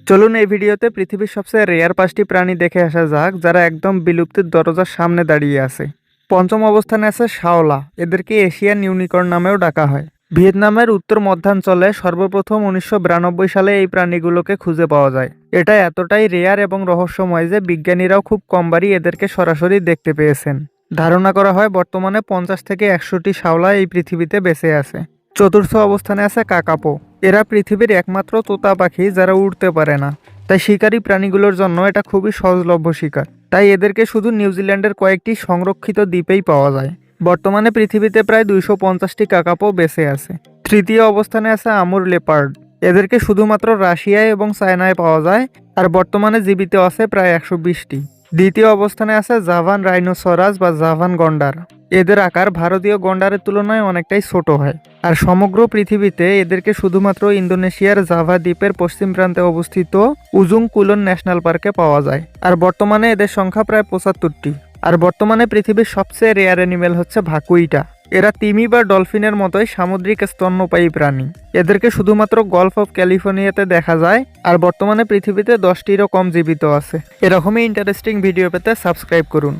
চলুন এই ভিডিওতে পৃথিবীর সবচেয়ে রেয়ার 5টি প্রাণী দেখে আসা যাক যারা একদম বিলুপ্তির দরজার সামনে দাঁড়িয়ে আছে। পঞ্চম অবস্থানে আছে শাওলা। এদেরকে এশিয়ান ইউনিকর্ন নামেও ডাকা হয়। ভিয়েতনামের উত্তর মধ্যাঞ্চলে সর্বপ্রথম 1992 সালে এই প্রাণীগুলোকে খুঁজে পাওয়া যায়। এটা এতটাই রেয়ার এবং রহস্যময় যে বিজ্ঞানীরাও খুব কমবারই এদেরকে সরাসরি দেখতে পেয়েছেন। ধারণা করা হয় বর্তমানে 50 থেকে 100টি শাওলা এই পৃথিবীতে বেঁচে আছে। চতুর্থ অবস্থানে আছে কাকাপো। এরা পৃথিবীর একমাত্র তোতা পাখি যারা উড়তে পারে না, তাই শিকারী প্রাণীগুলোর জন্য এটা খুবই সহজলভ্য শিকার। তাই এদেরকে শুধু নিউজিল্যান্ডের কয়েকটি সংরক্ষিত দ্বীপেই পাওয়া যায়। বর্তমানে পৃথিবীতে প্রায় 250টি কাকাপো বেঁচে আছে। তৃতীয় অবস্থানে আছে আমুর লেপার্ড। এদেরকে শুধুমাত্র রাশিয়ায় এবং চায়নায় পাওয়া যায়, আর বর্তমানে জীবিত আছে প্রায় 120টি। দ্বিতীয় অবস্থানে আছে জাভান রাইনোসরাস বা জাভান গন্ডার। এদের আকার ভারতীয় গন্ডারের তুলনায় অনেকটাই ছোট হয়, আর সমগ্র পৃথিবীতে এদেরকে শুধুমাত্র ইন্দোনেশিয়ার জাভা দ্বীপের পশ্চিম প্রান্তে অবস্থিত উজুং কুলন ন্যাশনাল পার্কে পাওয়া যায়। আর বর্তমানে এদের সংখ্যা প্রায় 75টি। আর বর্তমানে পৃথিবীর সবচেয়ে রেয়ার অ্যানিমেল হচ্ছে ভাকুইটা। এরা তিমি বা ডলফিনের মতোই সামুদ্রিক স্তন্যপায়ী প্রাণী। এদেরকে শুধুমাত্র গলফ অফ ক্যালিফোর্নিয়াতে দেখা যায়, আর বর্তমানে পৃথিবীতে 10টিরও কম জীবিত আছে। এরকমই ইন্টারেস্টিং ভিডিও পেতে সাবস্ক্রাইব করুন।